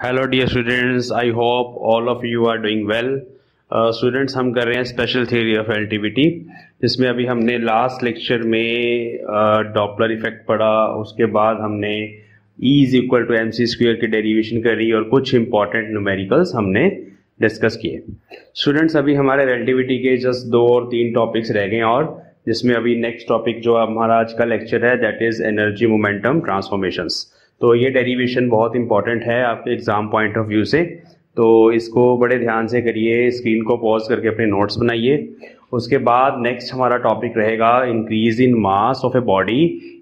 Hello dear students, I hope all of you are doing well. Students, हम कर रहे हैं स्पेशल थ्योरी ऑफ रिलेटिविटी, जिसमें अभी हमने लास्ट लेक्चर में डॉपलर इफेक्ट पढ़ा। उसके बाद हमने E is equal to MC square की डेरिवेशन करी और कुछ इंपॉर्टेंट न्यूमेरिकल्स हमने डिस्कस किए। स्टूडेंट्स, अभी हमारे रिलेटिविटी के जस्ट 2 और 3 टॉपिक्स रह गए और जिसमें अभी नेक्स्ट टॉपिक जो हमारा आज का लेक्चर है that is energy momentum transformations. तो ये डेरिवेशन बहुत इंपॉर्टेंट है आपके एग्जाम पॉइंट ऑफ व्यू से, तो इसको बड़े ध्यान से करिए, स्क्रीन को पॉज करके अपने नोट्स बनाइए। उसके बाद नेक्स्ट हमारा टॉपिक रहेगा increase in mass of a body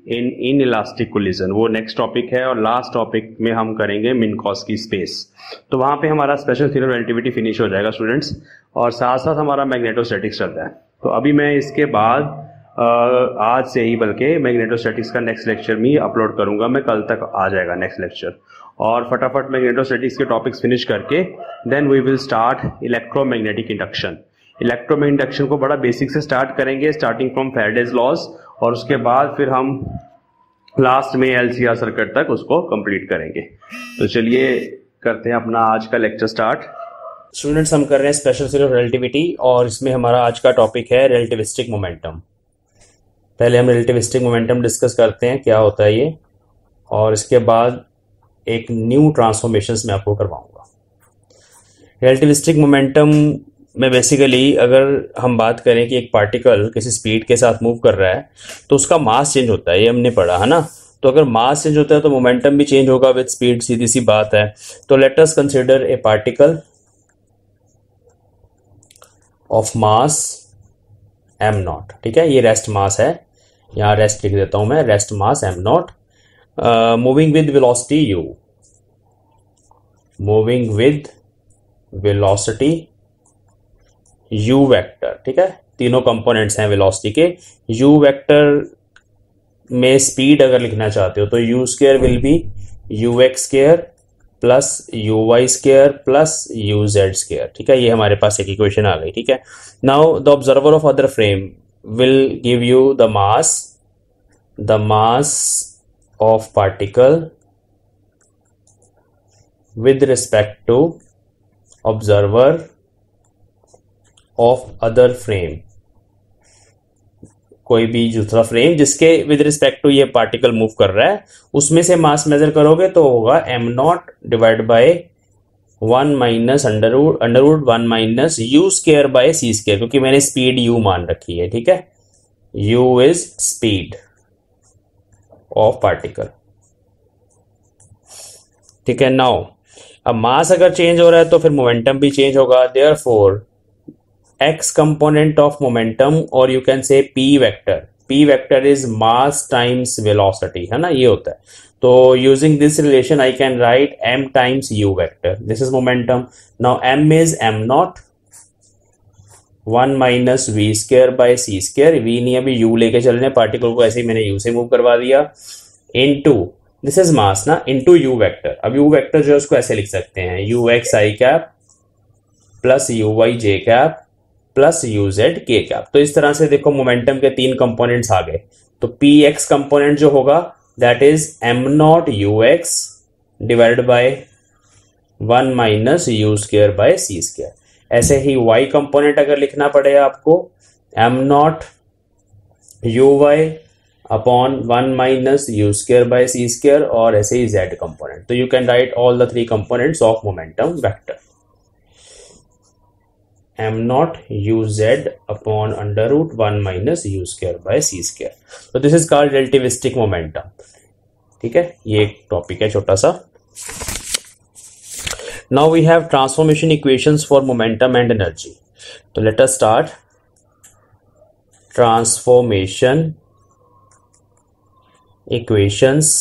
in elastic collision, वो नेक्स्ट टॉपिक है। और लास्ट टॉपिक में हम करेंगे मिन्कोस्की स्पेस। तो वहाँ पे हमारा special theory of relativity finish हो जाएगा स्टूडेंट्स, और साथ साथ हमारा मैग्नेटोस्टैटिक्स चलता है। तो अभी मैं इसके बाद आज से ही बल्कि मैग्नेटोस्टैटिक्स का नेक्स्ट लेक्चर भी अपलोड करूंगा। मैं कल तक आ जाएगा नेक्स्ट लेक्चर, और फटाफट मैग्नेटोस्टैटिक्स के टॉपिक्स फिनिश करके then we will start electromagnetic induction. Electromagnetic induction को बड़ा बेसिक से स्टार्ट करेंगे, स्टार्टिंग फ्रॉम फैराडेज लॉज, और उसके बाद फिर हम लास्ट में LCR सर्किट तक उसको कंप्लीट करेंगे। तो चलिए करते हैं अपना आज का लेक्चर स्टार्ट। स्टूडेंट्स, हम कर रहे हैं स्पेशल थ्योरी ऑफ रिलेटिविटी और इसमें हमारा आज का टॉपिक है रिलेटिविस्टिक मोमेंटम। पहले हम रिलेटिविस्टिक मोमेंटम डिस्कस करते हैं क्या होता है ये, और इसके बाद एक न्यू ट्रांसफॉर्मेशंस मैं आपको करवाऊंगा। रिलेटिविस्टिक मोमेंटम में बेसिकली अगर हम बात करें कि एक पार्टिकल किसी स्पीड के साथ मूव कर रहा है तो उसका मास चेंज होता है, ये हमने पढ़ा है ना। तो अगर मास चेंज होता है तो मोमेंटम भी चेंज होगा विद स्पीड, सीधी सी बात है। तो let us consider a particle of mass m0, ठीक है, ये रेस्ट मास है, यहाँ रेस्ट लिख देता हूं मैं, rest mass m0, moving with velocity u, moving with velocity u vector, ठीक है। तीनों कंपोनेंट्स हैं वेलोसिटी के। u वेक्टर में स्पीड अगर लिखना चाहते हो तो u square will be ux square plus uy square plus uz square, ठीक है। ये हमारे पास एक इक्वेशन आ गई, ठीक है। Now the observer of other frame will give you the mass of particle with respect to observer of other frame। कोई भी दूसरा फ्रेम जिसके विद रिस्पेक्ट टू ये पार्टिकल मूव कर रहा है उसमें से मास मेजर करोगे तो होगा m0 divide by 1 minus under root 1 minus u square by c square, क्योंकि मैंने स्पीड u मान रखी है, ठीक है। u is speed of particle, ठीक है। नाउ अब मास अगर चेंज हो रहा है तो फिर मोमेंटम भी चेंज होगा। Therefore x component of momentum, or you can say p vector is mass times velocity, है ना, ये होता है। तो using this relation I can write m times u vector, this is momentum। now m is m0 1 minus v square by c square, v नहीं अभी u लेके चलने पार्टिकल को, ऐसे ही मैंने u से मूव करवा दिया, into this is mass ना, into u vector। अब u vector जो है उसको ऐसे लिख सकते हैं ux I cap plus uy j cap plus uz k cap. तो इस तरह से देखो मोमेंटम के 3 कंपोनेंट्स आ गए। तो px कंपोनेंट जो होगा that is m0 ux divided by 1 minus u square by c square. ऐसे ही y कंपोनेंट अगर लिखना पड़े आपको m0 uy upon 1 minus u square by c square, और ऐसे ही z कंपोनेंट। तो you can write all the 3 components of momentum vector m0 uz upon under root 1 minus u square by c square। तो this is called relativistic momentum, ठीक है। ये एक topic है छोटा सा। Now we have transformation equations for momentum and energy. तो let us start transformation equations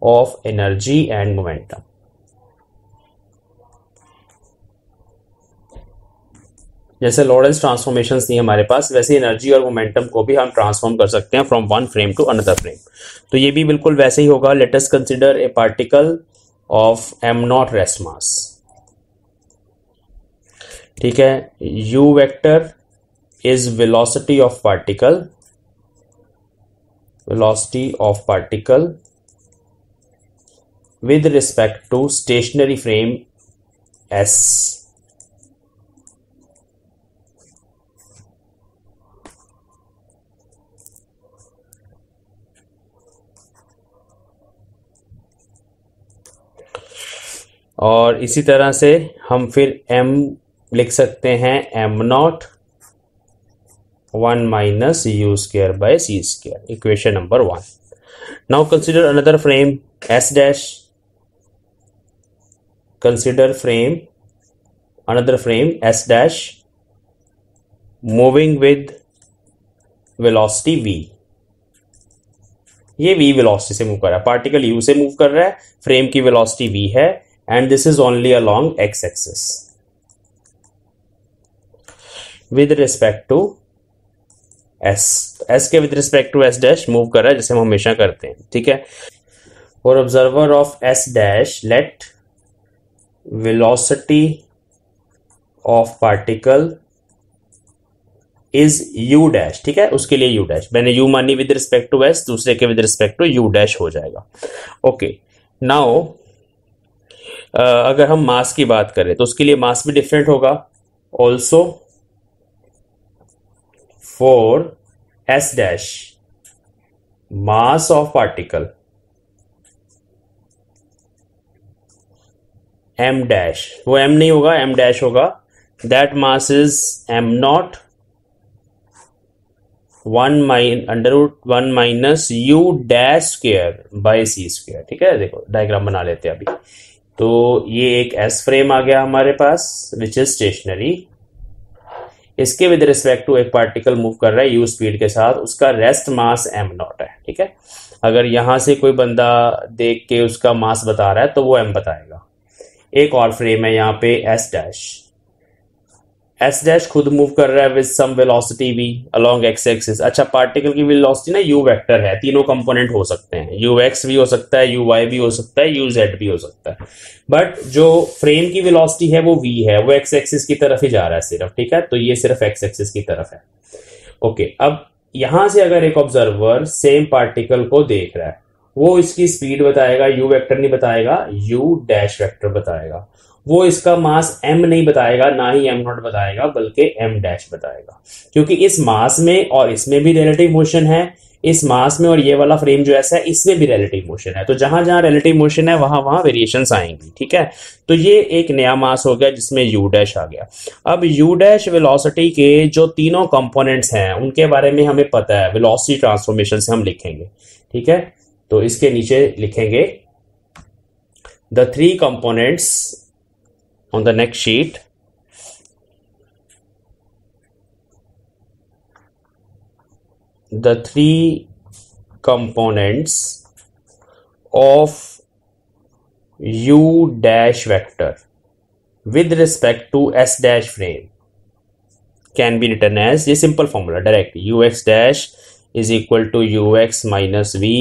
of energy and momentum. जैसे लॉरेंस ट्रांसफॉर्मेशंस थी हमारे पास, वैसे एनर्जी और मोमेंटम को भी हम ट्रांसफॉर्म कर सकते हैं from one frame to another frame. तो ये भी बिल्कुल वैसे ही होगा। Let us consider a particle of m0 rest mass, ठीक है। u vector is velocity of particle, velocity of particle with respect to stationary frame S. और इसी तरह से हम फिर m लिख सकते हैं m not 1 minus u square by c square, equation number 1. Now consider another frame s dash. Consider frame another frame s dash moving with velocity v. ये v वेलोसिटी से मूव कर रहा है, पार्टिकल u से move कर रहा है, frame की वेलोसिटी v है, and this is only along x-axis with respect to s के with respect to s dash move कर रहा है, जैसे हम हमेशा करते हैं. ठीक है. और observer of s dash let velocity of particle is u dash. ठीक है, उसके लिए u dash मैंने u मानी with respect to s, दूसरे के with respect to u dash हो जाएगा. ओके. नाउ अगर हम मास की बात करें तो उसके लिए मास भी डिफरेंट होगा. Also for S dash mass of particle M dash, वो एम नहीं होगा, एम डैश होगा. That mass is M naught 1 minus you dash square by C square. ठीक है, देखो डायग्राम बना लेते हैं अभी. तो ये एक एस फ्रेम आ गया हमारे पास विच इज स्टेशनरी. इसके विद रिस्पेक्ट टू एक पार्टिकल मूव कर रहा है यू स्पीड के साथ, उसका रेस्ट मास एम नॉट है. ठीक है, अगर यहां से कोई बंदा देख के उसका मास बता रहा है तो वो एम बताएगा. एक और फ्रेम है यहाँ पे एस डैश. एस डैश खुद मूव कर रहा है with some velocity v along X axis. अच्छा, पार्टिकल की वेलोसिटी ना u वेक्टर है, तीनों कंपोनेंट हो सकते हैं, ux भी हो सकता है, uy भी हो सकता है, uz भी हो सकता है. बट जो फ्रेम की वेलोसिटी है वो v है, वो एक्स एक्सिस की तरफ ही जा रहा है सिर्फ. ठीक है, तो ये सिर्फ एक्स एक्सिस की तरफ है. ओके. अब यहां से अगर एक ऑब्जर्वर सेम पार्टिकल को देख रहा है, वो इसकी स्पीड बताएगा, u वेक्टर नहीं बताएगा, u डैश वेक्टर बताएगा. वो इसका मास m नहीं बताएगा, ना ही m नॉट बताएगा, बल्कि m डैश बताएगा, क्योंकि इस मास में और इसमें भी रिलेटिव मोशन है, इस मास में और ये वाला फ्रेम जो ऐसा है इसमें भी रिलेटिव मोशन है. तो जहां जहां रिलेटिव मोशन है वहां वहां वेरिएशंस आएंगी. ठीक है, तो ये एक नया मास हो गया जिसमें u डैश आ गया. अब u डैश वेलोसिटी के जो तीनों कंपोनेंट्स हैं उनके बारे में हमें पता है, वेलोसिटी ट्रांसफॉर्मेशन से हम लिखेंगे. ठीक है, तो इसके नीचे लिखेंगे the 3 components on the next sheet. The 3 components of u dash vector with respect to s dash frame can be written as, ये simple formula direct, ux dash is equal to ux minus v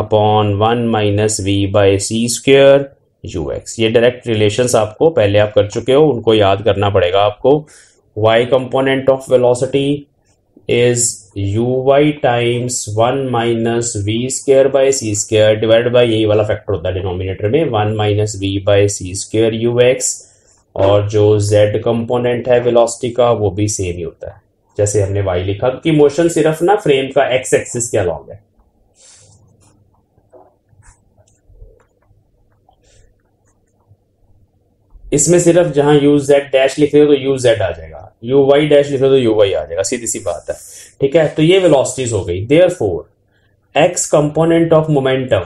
upon 1 minus v by c square ux. ये direct relations आपको पहले आप कर चुके हो, उनको याद करना पड़ेगा आपको. y component of velocity is uy times 1 minus v square by c square divide by, यही वाला फैक्टर होता है डिनोमिनेटर में, 1 minus v by c square ux. और जो z कंपोनेंट है वेलोसिटी का वो भी सेम ही होता है जैसे हमने y लिखा, कि मोशन सिर्फ ना फ्रेम का x एक्सिस के अलॉन्ग है. इसमें सिर्फ जहां u z डैश लिख रहे हो तो u z आ जाएगा, u y डैश लिख रहे हो तो u y आ जाएगा, सीधी सी बात है. ठीक है, तो ये वेलोसिटीज हो गई. Therefore x component of momentum,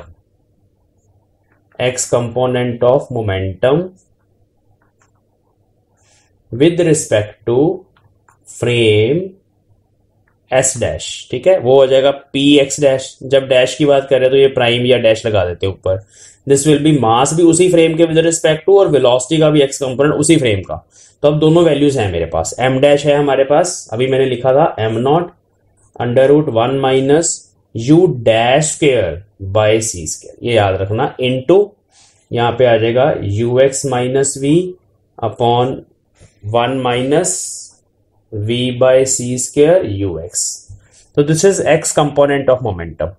x component of momentum with respect to frame s dash. ठीक है, वो हो जाएगा p x डैश. जब डैश की बात कर रहे हैं तो ये प्राइम या डैश लगा देते हैं ऊपर. दिस विल बी मास भी उसी फ्रेम के विद रिस्पेक्ट टू और वेलोसिटी का भी x कंपोनेंट उसी फ्रेम का. तो अब दोनों वैल्यूज हैं मेरे पास. m डैश है हमारे पास, अभी मैंने लिखा था m naught under root 1 minus u dash square by c square, ये याद रखना, इनटू यहाँ पे आ जाएगा ux minus v upon 1 minus v by c square ux. तो this is x component of momentum.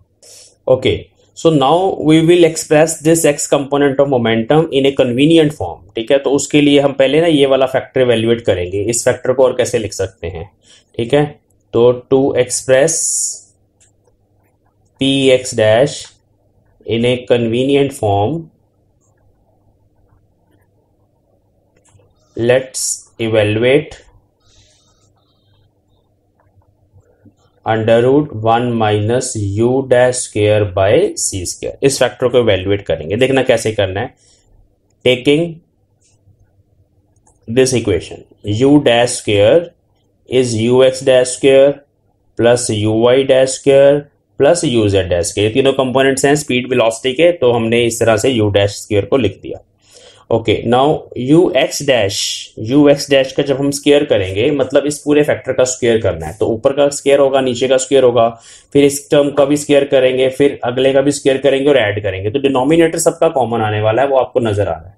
Okay, so now we will express this X component of momentum in a convenient form, ठीक है। तो उसके लिए हम पहले ना ये वाला फैक्टर इवेल्युएट करेंगे। इस फैक्टर को और कैसे लिख सकते हैं, ठीक है। तो to express P X dash in a convenient form, let's evaluate under root 1 minus you dash square by C square. इस फैक्टर को इवेल्युएट करेंगे। देखना कैसे करना है। Taking this equation, U dash square is U X dash square plus U Y dash square plus U Z dash square. तीनों components हैं speed velocity के, तो हमने इस तरह से यू डैश स्क्वेयर को लिख दिया। Okay, now you X dash का जब हम स्क्वायर करेंगे, मतलब इस पूरे फैक्टर का स्क्वायर करना है, तो ऊपर का स्क्वायर होगा, नीचे का स्क्वायर होगा, फिर इस टर्म का भी स्क्वायर करेंगे, फिर अगले का भी स्क्वायर करेंगे और ऐड करेंगे। तो डिनोमिनेटर सबका कॉमन आने वाला है, वो आपको नजर आ रहा है।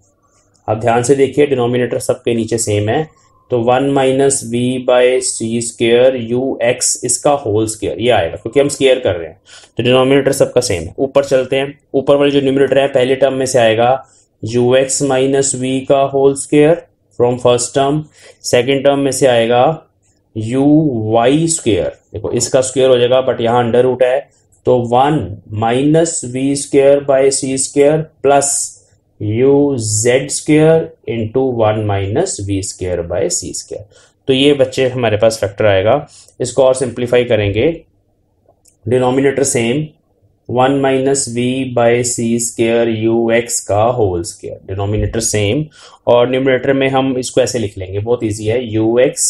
आप ध्यान से देखिए, डिनोमिनेटर सबके नीचे सेम है। तो 1 minus we by C square you X, इसका होल स्क्वायर ये आएगा, क्योंकि हम स्क्वायर कर रहे हैं। तो डिनोमिनेटर सबका सेम है। ऊपर चलते हैं, ऊपर वाले जो न्यूमरेटर है पहले टर्म में से आएगा यू एक्स माइनस वी का whole square from first term. Second term में से आएगा यू वाई स्क्वायर, देखो इसका स्क्वायर हो जाएगा, बट यहाँ अंडर रूट है, तो 1 minus we square by C square plus U Z square into 1 minus we square by C square. तो ये बच्चे हमारे पास फैक्टर आएगा। इसको और सिंप्लीफाई करेंगे, denominator same, 1 minus we by C square you X का होल स्क्वायर, डिनोमिनेटर सेम। और न्यूमरेटर में हम इसको ऐसे लिख लेंगे, बहुत इजी है, यू एक्स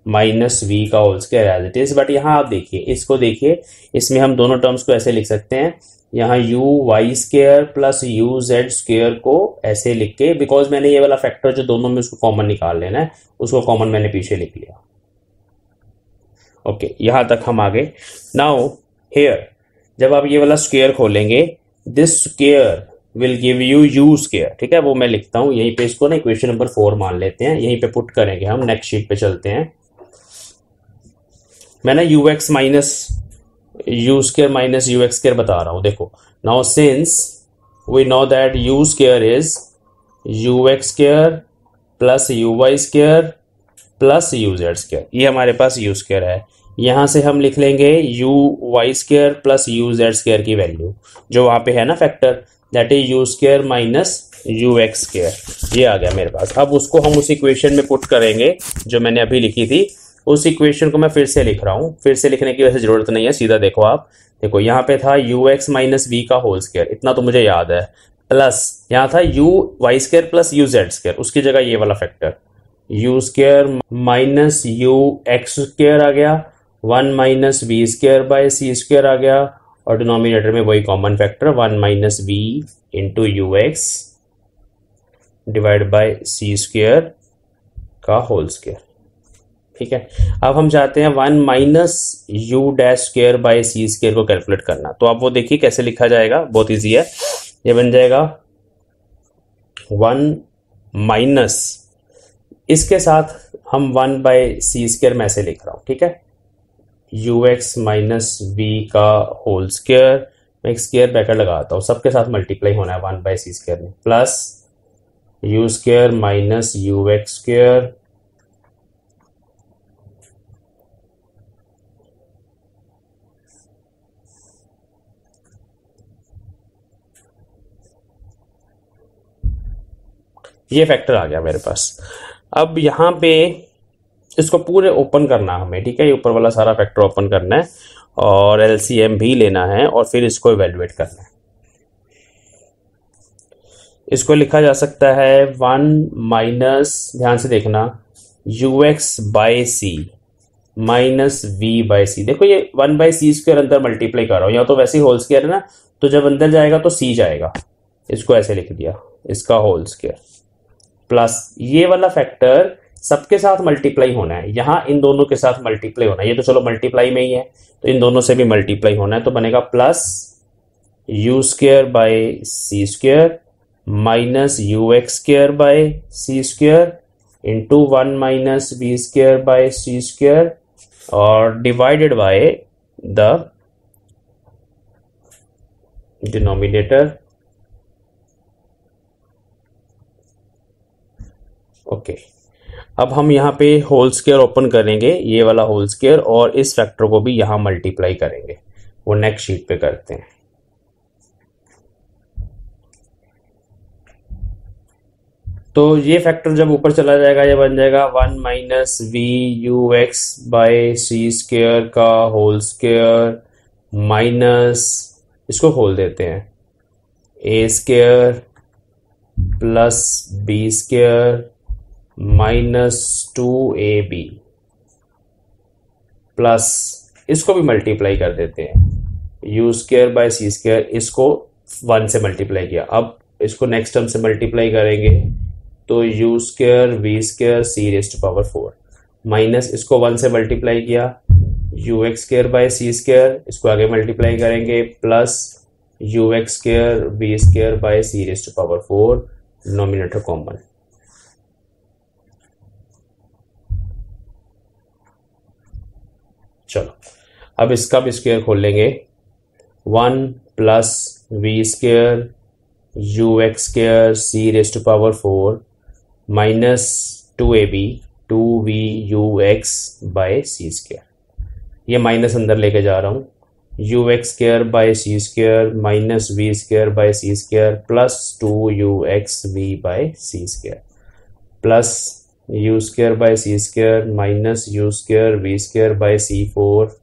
माइनस वी का whole square as it is. But यहाँ आप देखिए, इसको देखिए, इसमें हम दोनों टर्म्स को ऐसे लिख सकते हैं, यहाँ U Y square plus U Z square को ऐसे लिख के, बिकॉज मैंने ये वाला फैक्टर जो दोनों में उसको कॉमन निकाल लेना है, उसको कॉमन मैंने पीछे लिख लिया। ओके, यहां तक हम आ गए। नाउ हियर जब आप ये वाला स्क्वायर खोलेंगे, this square will give you you square, ठीक है। वो मैं लिखता हूं यहीं पे, इसको ना इक्वेशन नंबर 4 मान लेते हैं, यहीं पे पुट करेंगे हम। नेक्स्ट शीट पे चलते हैं। मैं ना U X minus you square minus U X square बता रहा हूं। देखो, now since we know that U square is U X square plus U Y square plus U Z square, ये हमारे पास यू स्क्वायर है। यहां से हम लिख लेंगे U Y square plus U Z square की वैल्यू जो वहां पे है ना factor, that is U square minus U X square. ये आ गया मेरे पास। अब उसको हम उस इक्वेशन में पुट करेंगे जो मैंने अभी लिखी थी। उस इक्वेशन को मैं फिर से लिख रहा हूं, फिर से लिखने की वैसे जरूरत नहीं है, सीधा देखो आप। देखो यहाँ पे था यू एक्स माइनस वी का होल स्क्वायर, इतना तो मुझे याद है, प्लस यहाँ था U Y square plus U Z square, उसकी जगह ये वाला factor U square minus U X square आ गया, 1 minus we square by C square आ गया, और डिनोमिनेटर में वही common factor 1 minus V into U X divide by C square का होल स्क्वायर, ठीक है। अब हम चाहते हैं 1 minus you dash square by C square को कैलकुलेट करना। तो आप वो देखिए कैसे लिखा जाएगा, बहुत इजी है। ये बन जाएगा 1 माइनस, इसके साथ हम 1 बाय सी स्क्वायर में ऐसे लिख रहा हूं, ठीक है, यू एक्स माइनस वी का होल स्क्वायर, मैं एक स्क्वायर ब्रैकेट लगाता हूं, सबके साथ मल्टीप्लाई होना है 1 बाय सी स्क्वायर में, plus U square minus U X square ये फैक्टर आ गया मेरे पास। अब यहाँ पे इसको पूरे ओपन करना हमें, ठीक है, ये ऊपर वाला सारा फैक्टर ओपन करना है और एलसीएम भी लेना है और फिर इसको इवेल्युएट करना है। इसको लिखा जा सकता है 1 माइनस, ध्यान से देखना, U x by C minus we by C. देखो ये 1 बाय सी स्क्वायर अंदर मल्टीप्लाई कर रहा हूँ, यहाँ तो वैसे ही होल स्क्वायर है ना, तो जब अंदर जाएगा तो सी जाएगा, इसको ऐसे लिख दिया, इसका होल स्क्वायर, प्लस ये वाला फैक्टर सबके साथ मल्टीप्लाई होना है, यहाँ इन दोनों के साथ मल्टीप्लाई होना है, ये तो चलो मल्टीप्लाई में ही है, तो इन दोनों से भी मल्टीप्लाई होना है, तो बनेगा plus U square by C square minus U X square by C square into 1 minus we square by C square और divided by the denominator, okay. अब हम यहाँ पे होल स्क्वायर ओपन करेंगे, ये वाला होल स्क्वायर, और इस फैक्टर को भी यहाँ मल्टीप्लाई करेंगे, वो नेक्स्ट शीट पे करते हैं। तो ये फैक्टर जब ऊपर चला जाएगा ये बन जाएगा 1 minus we you x by C square का होल स्क्वायर माइनस, इसको खोल देते हैं, A square plus B square minus 2ab plus, इसको भी मल्टीप्लाई कर देते हैं, U square by C square, इसको 1 से मल्टीप्लाई किया, अब इसको नेक्स्ट टर्म से मल्टीप्लाई करेंगे तो U square V square C raise to power 4 minus, इसको 1 से मल्टीप्लाई किया, U X square by C square, इसको आगे मल्टीप्लाई करेंगे, plus U X square V square by C raise to power 4, denominator common. चलो अब इसका भी स्क्वायर खोल लेंगे, 1 plus V square you X square C raise to power 4 minus 2ab 2v U x by C square, ये minus अंदर लेके जा रहा हूँ, U X square by C square minus we square by C square plus 2 U X V by C square plus U square by C square minus you square V square by C 4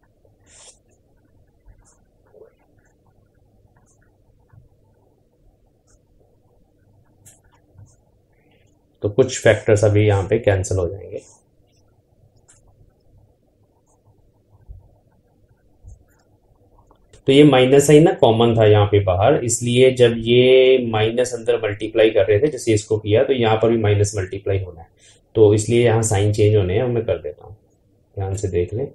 तो कुछ factors अभी यहाँ पे cancel हो जाएंगे। तो ये minus sign ना कॉमन था यहाँ पे बाहर, इसलिए जब ये माइनस अंदर मल्टीप्लाई कर रहे थे जैसे इसको किया, तो यहाँ पर भी माइनस मल्टीप्लाई होना है, तो इसलिए यहाँ साइन चेंज होने हैं, मैं कर देता हूँ, ध्यान से देख लें।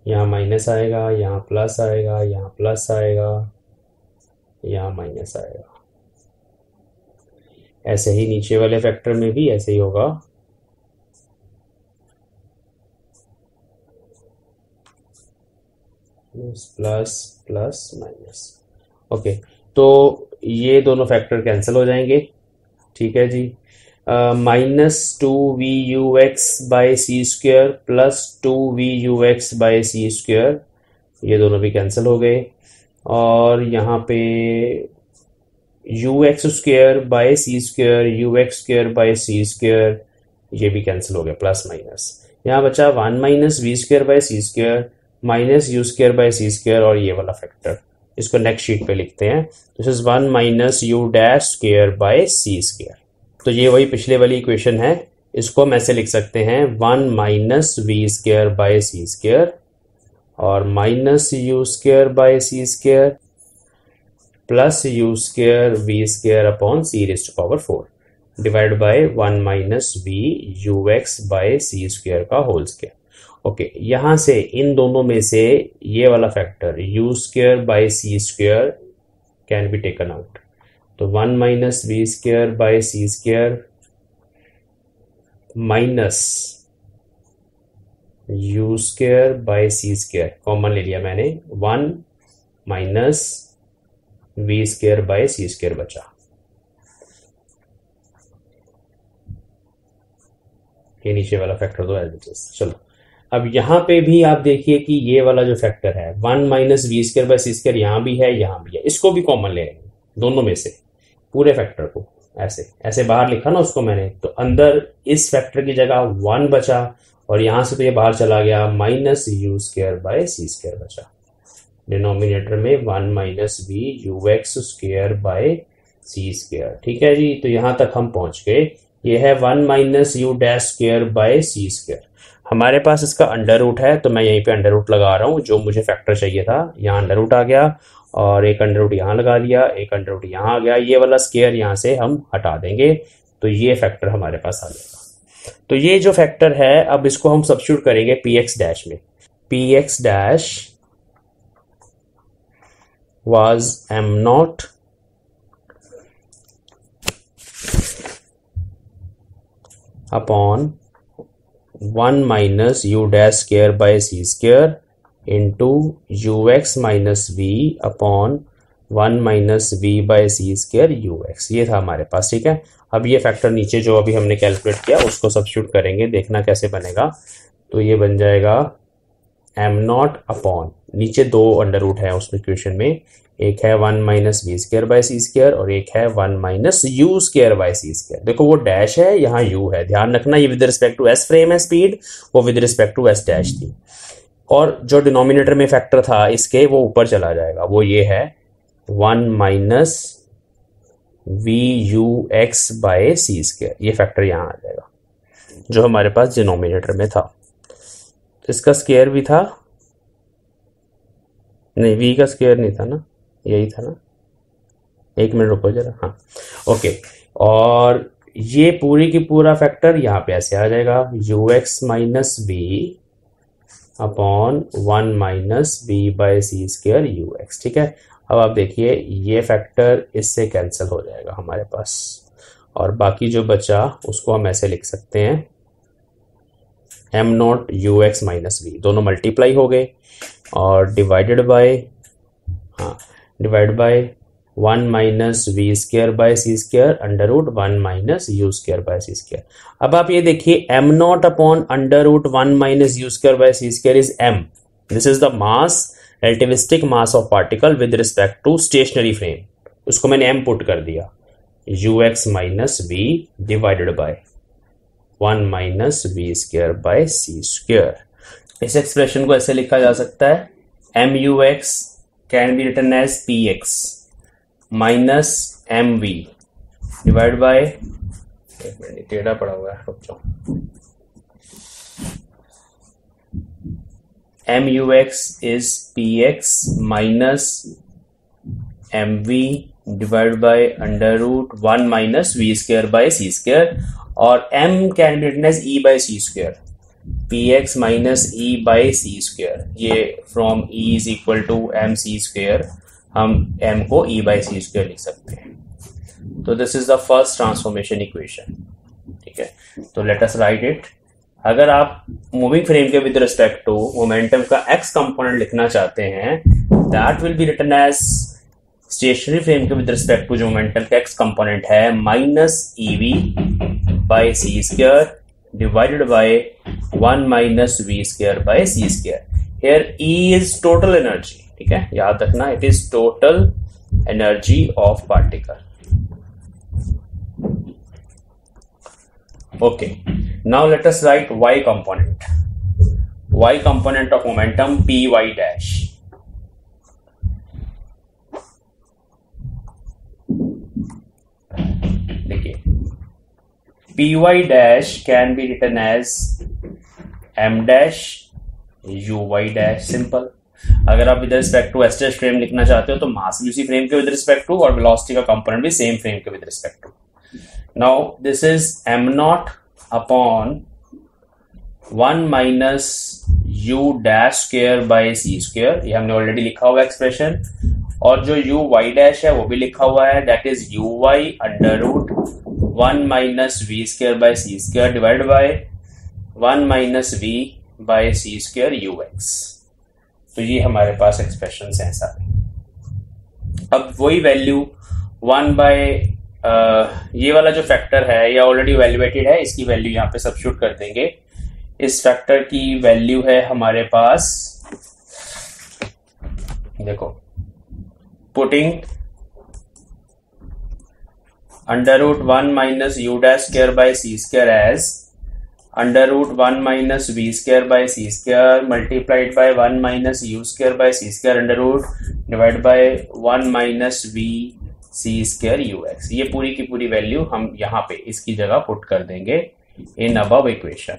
यहाँ माइनस आएगा, यहाँ प्लस आएगा, यहाँ प्लस आएगा, यहाँ माइनस आएगा, ऐसे ही नीचे वाले फैक्टर में भी ऐसे ही होगा। Plus plus minus, okay. तो ये दोनों फैक्टर कैंसिल हो जाएंगे, ठीक है जी। Minus 2v U x by C square plus 2v U x by C square, ये दोनों भी कैंसिल हो गए, और यहाँ पे U X square by C square you X square by C square, ये भी कैंसिल हो गया, प्लस माइनस, यहाँ बचा 1 minus we square by C square minus you square by C square, और ये वाला फैक्टर इसको नेक्स्ट शीट पे लिखते हैं, this is 1 minus you dash square by C square. तो ये वही पिछले वाली इक्वेशन है, इसको हम ऐसे लिख सकते हैं 1 minus we square by C square और minus you square by C square plus U square V square upon C raise to power 4 divide by 1 minus we you x by C square का whole square. Okay, यहाँ से इन दोनों में से ये वाला factor U square by C square can be taken out, तो 1 minus we square by C square minus you square by C square common ले लिया मैंने, 1 minus we square by C square बचा, ये नीचे वाला फैक्टर दो एज इट इज। चलो अब यहाँ पे भी आप देखिए कि ये वाला जो फैक्टर है 1 minus we square by C square यहाँ भी है यहाँ भी है, इसको भी कॉमन ले लेंगे दोनों में से, पूरे फैक्टर को ऐसे ऐसे बाहर लिखा ना उसको मैंने, तो अंदर इस फैक्टर की जगह 1 बचा और यहां से तो ये बाहर चला गया, minus you square by C square बचा, डिनोमिनेटर में 1 minus we you X square by C square. ठीक है जी, तो यहां तक हम पहुंच गए, ये है 1 minus you dash square by C square. हमारे पास इसका अंडर रूट है तो मैं यहीं पे अंडर रूट लगा रहा हूँ, जो मुझे फैक्टर चाहिए था, यहाँ अंडर रूट आ गया और एक अंडर रूट यहाँ लगा लिया, एक अंडर रूट यहाँ आ गया, ये वाला स्क्वायर यहाँ से हम हटा देंगे तो ये फैक्टर हमारे पास आ जाएगा। तो ये जो फैक्टर है अब इसको हम सब्स्टिट्यूट करेंगे पी एक्स डैश में, P X dash was m naught upon 1 minus you dash square by C square into U X minus V upon 1 minus we by C square you x. ये था हमारे पास, ठीक है। अब ये factor नीचे जो अभी हमने कैलकुलेट किया उसको सब्स्टिट्यूट करेंगे, देखना कैसे बनेगा। तो ये बन जाएगा एम नॉट अपॉन, नीचे 2 अंडर रूट है उसमें इक्वेशन में, एक है 1 minus we square by C square और एक है 1 minus you square by C square. देखो वो डैश है, यहाँ यू है, ध्यान रखना ये with respect to S frame है स्पीड, वो with respect to S dash थी। और जो डिनोमिनेटर में फैक्टर था इसके वो ऊपर चला जाएगा, वो ये है 1 minus we you x by C square, ये फैक्टर यहाँ आ जाएगा जो हमारे पास डिनोमिनेटर में था। इसका स्क्वायर भी था, नहीं v का स्क्वायर नहीं था ना, यही था ना, एक मिनट रुको जरा, हाँ ओके। और ये पूरी की पूरा फैक्टर यहाँ पे ऐसे आ जाएगा U X minus V upon 1 minus we by C square you X, ठीक है। अब आप देखिए ये फैक्टर इससे कैंसिल हो जाएगा हमारे पास, और बाकी जो बचा उसको हम ऐसे लिख सकते हैं M naught U X minus V, दोनों मल्टीप्लाई हो गए और divide by 1 minus we square by C square under root 1 minus you square by C square. अब आप ये देखिए M naught upon under root 1 minus you square by C square is M, this is the mass, relativistic mass of particle with respect to stationary frame, उसको मैंने M put कर दिया, you X minus V divided by 1 minus we square by C square. इस expression को ऐसे लिखा जा सकता है M U X can be written as P X minus M V divide by, एक मिनट टेढ़ा पड़ा हुआ है, रुक जाओ, M U X is P X minus M V divide by under root 1 minus we square by C square, और m can be written as e by C square, P X minus E by C square, ये from e is equal to M C square, हम m को e by C square लिख सकते हैं। तो this is the first transformation equation, ठीक है। तो लेट अस राइट इट। अगर आप मूविंग फ्रेम के विद रिस्पेक्ट टू मोमेंटम का x कंपोनेंट लिखना चाहते हैं, that will be written as stationary frame के विद रिस्पेक्ट टू जो मोमेंटम का x कंपोनेंट है minus E V by C square divided by 1 minus we square by C square. Here E is total energy, ठीक है, याद रखना it is total energy of particle. Okay, now let us write y component, y component of momentum py dash। देखिए py dash can be written as m dash uy dash, simple. अगर आप with respect to S dash frame लिखना चाहते हो तो mass भी उसी frame के विद रिस्पेक्ट टू और वेलोसिटी का कंपोनेंट भी सेम फ्रेम के with respect to. Now this is m naught upon 1 minus u dash square by C square, ये हमने ऑलरेडी लिखा हुआ एक्सप्रेशन, और जो u y डैश है वो भी लिखा हुआ है, that is uy under root 1 minus we square by C square divide by 1 minus we by C square you x. तो ये हमारे पास एक्सप्रेशन है सारे। अब वही वैल्यू 1 बाय ये वाला जो फैक्टर है ये ऑलरेडी इवैल्यूएटेड है, इसकी वैल्यू यहाँ पे सब्स्टिट्यूट कर देंगे। इस फैक्टर की वैल्यू है हमारे पास, देखो, putting under root 1 minus you dash square by C square as under root 1 minus we square by C square multiplied by 1 minus you square by C square under root divide by 1 minus v c square you x. ये पूरी की पूरी value हम यहाँ पे इसकी जगह put कर देंगे in above equation.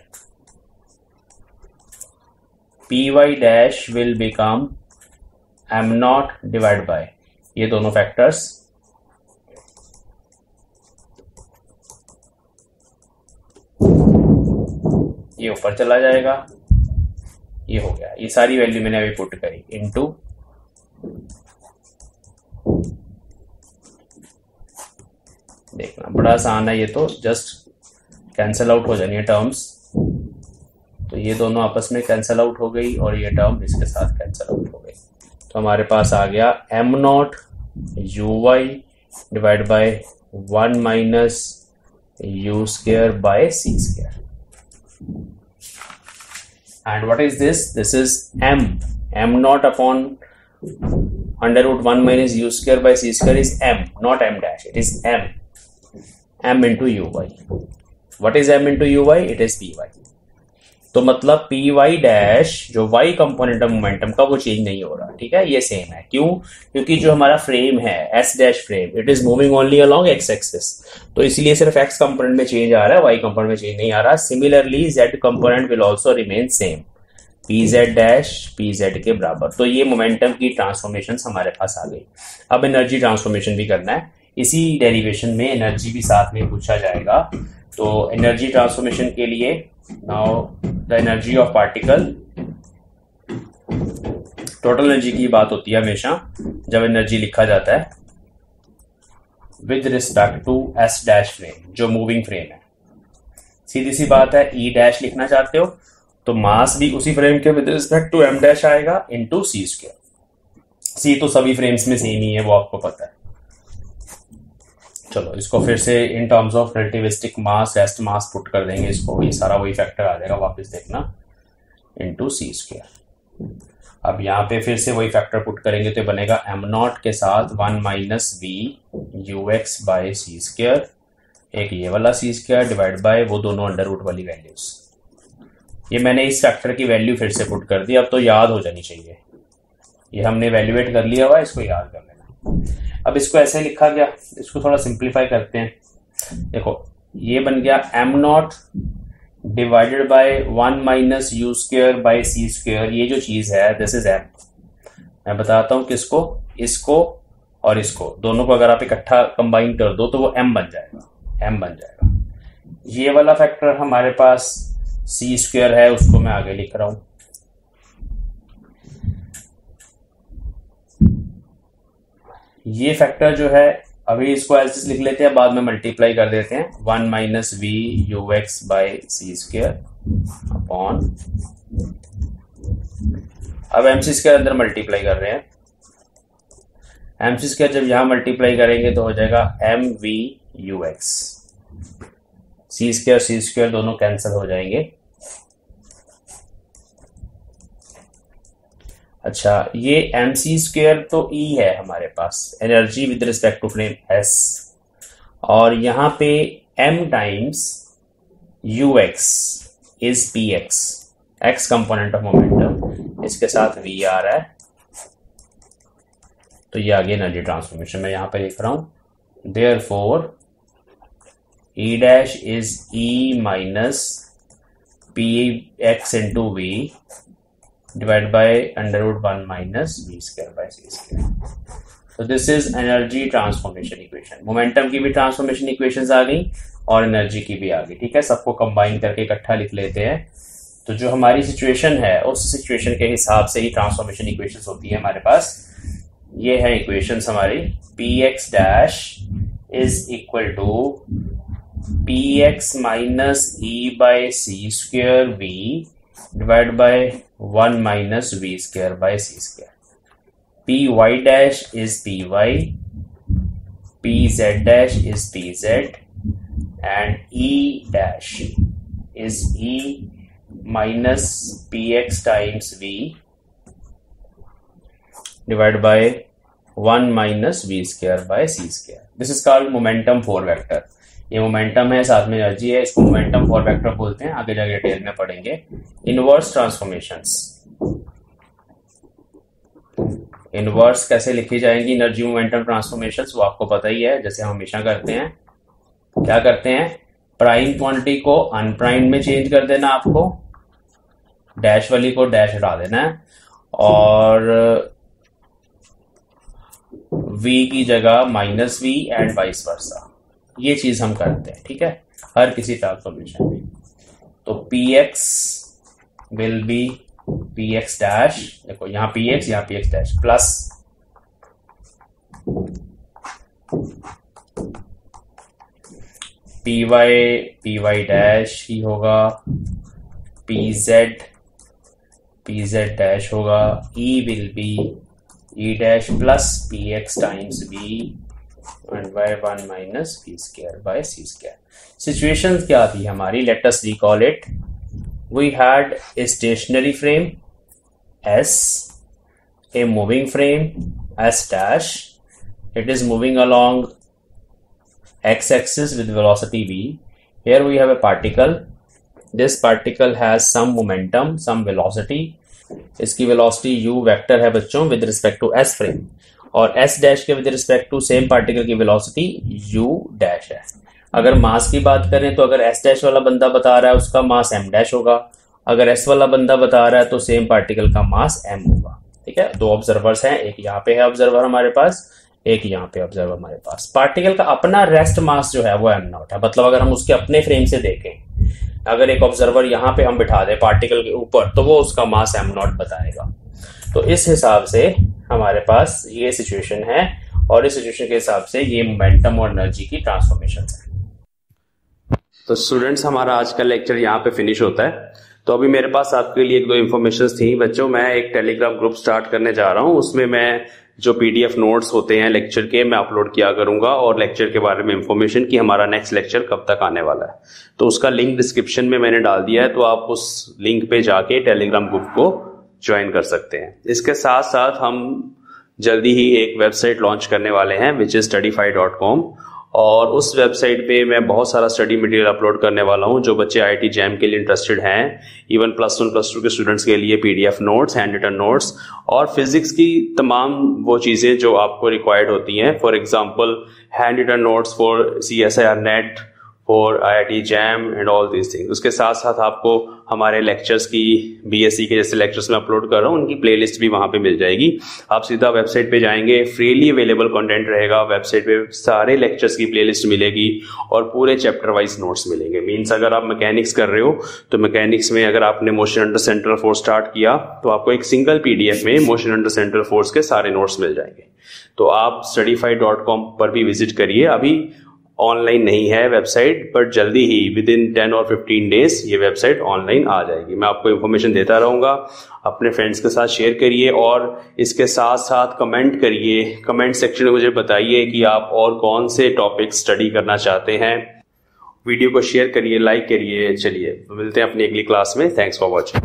P Y dash will become m naught divide by ये दोनों फैक्टर्स, ये ऊपर चला जाएगा, ये हो गया। ये सारी वैल्यू मैंने अभी पुट करी इनटू देखना बड़ा आसान है, ये तो जस्ट कैंसिल आउट हो जानी है टर्म्स, तो ये दोनों आपस में कैंसिल आउट हो गई और ये टर्म इसके साथ कैंसिल आउट हो गई। तो हमारे पास आ गया m naught u y divide by 1 minus you square by C square. And what is this? This is M naught upon under root 1 minus u square by c square is m, not m dash. It is m into uy. What is m into uy? It is py. तो मतलब py dash जो y component of momentum का वो change नहीं हो रहा, ठीक है, ये सेम है। क्यों? क्योंकि जो हमारा फ्रेम है s dash frame, it is moving only along x axis, तो इसलिए सिर्फ x कंपोनेंट में चेंज आ रहा है, y कंपोनेंट में चेंज नहीं आ रहा। Similarly z component will also remain same, pz dash pz के बराबर। तो ये मोमेंटम की ट्रांसफॉर्मेशन हमारे पास आ गई। अब एनर्जी ट्रांसफॉर्मेशन भी करना है, इसी डेरिवेशन में एनर्जी भी साथ में पूछा जाएगा। तो एनर्जी ट्रांसफॉर्मेशन के लिए now the energy of particle, total energy की बात होती है हमेशा जब एनर्जी लिखा जाता है with respect to S dash frame, जो मूविंग फ्रेम है। सीधी सी बात है, ई डैश लिखना चाहते हो तो मास भी उसी फ्रेम के with respect to m dash आएगा इनटू सी स्क्वायर। सी तो सभी फ्रेम्स में सेम ही है, वो आपको पता है। चलो इसको फिर से in terms of relativistic mass, rest mass put कर देंगे इसको, ये सारा वही फैक्टर आ जाएगा, वापस देखना, इनटू सी स्क्वायर। अब यहाँ पे फिर से वही फैक्टर पुट करेंगे तो बनेगा एम नॉट के साथ 1 minus we you x by C square, एक ये वाला सी स्क्वायर डिवाइड बाय वो दोनों अंडर रूट वाली वैल्यूज। ये मैंने इस फैक्टर की वैल्यू फिर से पुट कर दी, अब तो याद हो जानी चाहिए, ये हमने वैल्यूएट कर लिया हुआ, इसको याद कर लेना। अब इसको ऐसे लिखा गया, इसको थोड़ा सिंप्लीफाई करते हैं। देखो ये बन गया m naught divided by 1 minus you square by C square, ये जो चीज है दिस इज एम। मैं बताता हूँ किसको, इसको और इसको दोनों को अगर आप इकट्ठा कंबाइन कर दो तो वो एम बन जाएगा, एम बन जाएगा। ये वाला फैक्टर हमारे पास सी स्क्वायर है, उसको मैं आगे लिख रहा हूं। ये फैक्टर जो है अभी इसको ऐसे लिख लेते हैं, बाद में मल्टीप्लाई कर देते हैं, 1 minus we you x by C square upon, अब एम सी स्क्वायर अंदर मल्टीप्लाई कर रहे हैं, एम सी स्क्वायर जब यहां मल्टीप्लाई करेंगे तो हो जाएगा m v you x, c square दोनों कैंसिल हो जाएंगे। अच्छा ये एम सी स्क्वायर तो ई है हमारे पास, energy with respect to frame S, और यहां पे M times U X is P X, X component of momentum, इसके साथ वी आ रहा है, तो ये आगे एनर्जी ट्रांसफॉर्मेशन मैं यहां पे लिख रहा हूं। Therefore E dash is E minus px into v divided by under root 1 minus v square by c square. So this is energy transformation equation. Momentum की भी ट्रांसफॉर्मेशन इक्वेशंस आ गई और एनर्जी की भी आ गई, ठीक है, सबको कंबाइन करके इकट्ठा लिख लेते हैं। तो जो हमारी सिचुएशन है उस सिचुएशन के हिसाब से ही ट्रांसफॉर्मेशन इक्वेशंस होती है हमारे पास। ये है इक्वेशंस हमारी, px dash is equal to px minus e by c square v divided by 1 minus v square by c square. py dash is py, pz dash is pz, and e dash is e minus px times v divided by 1 minus v square by c square. This is called momentum 4 vector. ये momentum है, साथ में energy है, इसको momentum 4 vector बोलते हैं, आगे जाके डिटेल में पढ़ेंगे। इनवर्स ट्रांसफॉर्मेशंस, इनवर्स कैसे लिखी जाएंगी एनर्जी मोमेंटम ट्रांसफॉर्मेशंस, वो आपको पता ही है, जैसे हम हमेशा करते हैं। क्या करते हैं, प्राइम क्वांटिटी को अनप्राइम में चेंज कर देना, आपको डैश वाली को डैश हटा देना है, और v की जगह minus v and vice versa, ये चीज हम करते हैं, ठीक है, हर किसी ट्रांसफॉर्मेशन में। तो px will be px dash, देखो यहाँ px यहाँ px dash plus P Y dash ही होगा, पी जेड डैश होगा, E will be E dash plus P X times B and by 1 minus P square by C square. Situation क्या थी हमारी, let us recall it. We had a stationary frame S, a moving frame S dash, it is moving along x-axis with velocity v. Here we have a particle, this particle has some momentum, some velocity, इसकी velocity u vector है बच्चों with respect to S frame, और S dash के with respect to same particle की velocity u dash है। अगर मास की बात करें तो अगर S dash वाला बंदा बता रहा है उसका मास m dash होगा, अगर S वाला बंदा बता रहा है तो सेम पार्टिकल का मास m होगा। ठीक है, दो ऑब्जर्वर्स हैं, एक यहाँ पे है ऑब्जर्वर हमारे पास, एक यहाँ पे ऑब्जर्वर हमारे पास। पार्टिकल का अपना रेस्ट मास जो है वो m नॉट है, मतलब अगर हम उसके अपने फ्रेम से देखें, अगर एक ऑब्जर्वर यहाँ पे हम बिठा दें पार्टिकल के ऊपर तो वो उसका मास m नॉट बताएगा। तो इस हिसाब से हमारे पास ये सिचुएशन है, और इस सिचुएशन के हिसाब से ये मोमेंटम और एनर्जी की ट्रांसफॉर्मेशन है। तो स्टूडेंट्स, हमारा आज का लेक्चर यहाँ पे फिनिश होता है। तो अभी मेरे पास आपके लिए एक दो इन्फॉर्मेशन थी बच्चों। मैं एक टेलीग्राम ग्रुप स्टार्ट करने जा रहा हूँ, उसमें मैं जो पीडीएफ नोट्स होते हैं लेक्चर के मैं अपलोड किया करूंगा, और लेक्चर के बारे में इंफॉर्मेशन कि हमारा नेक्स्ट लेक्चर कब तक आने वाला है। तो उसका लिंक डिस्क्रिप्शन में मैंने डाल दिया है, तो आप उस लिंक पे जाके टेलीग्राम ग्रुप को ज्वाइन कर सकते हैं। इसके साथ साथ हम जल्दी ही एक वेबसाइट लॉन्च करने वाले हैं विच इज studify.com, और उस वेबसाइट पे मैं बहुत सारा स्टडी मटेरियल अपलोड करने वाला हूं जो बच्चे आईआईटी जैम के लिए इंटरेस्टेड हैं, इवन +1 +2 के स्टूडेंट्स के लिए PDF notes, handwritten notes और फिजिक्स की तमाम वो चीजें जो आपको रिक्वायर्ड होती हैं। For example handwritten notes for CSIR NET, for IIT JAM and all these things. उसके साथ साथ आपको हमारे लेक्चर्स की बीएससी के जैसे लेक्चर्स में अपलोड कर रहा हूँ उनकी प्लेलिस्ट भी वहां पे मिल जाएगी। आप सीधा वेबसाइट पे जाएंगे, फ्रीली अवेलेबल कंटेंट रहेगा वेबसाइट पे, सारे लेक्चर्स की प्लेलिस्ट मिलेगी और पूरे चैप्टर वाइज नोट्स मिलेंगे। मीन्स अगर आप मैकेनिक्स कर रहे हो तो मैकेनिक्स में अगर आपने motion under central force start किया तो आपको एक सिंगल पीडीएफ में मोशन अंडर सेंट्रल फोर्स के सारे नोट्स मिल जाएंगे। तो आप studify.com पर भी विजिट करिए। अभी ऑनलाइन नहीं है वेबसाइट, बट जल्दी ही विद इन 10 और 15 डेज ये वेबसाइट ऑनलाइन आ जाएगी। मैं आपको इन्फॉर्मेशन देता रहूंगा, अपने फ्रेंड्स के साथ शेयर करिए और इसके साथ साथ कमेंट करिए। कमेंट सेक्शन में मुझे बताइए कि आप और कौन से टॉपिक स्टडी करना चाहते हैं। वीडियो को शेयर करिए, लाइक करिए। चलिए मिलते हैं अपनी अगली क्लास में। Thanks for watching.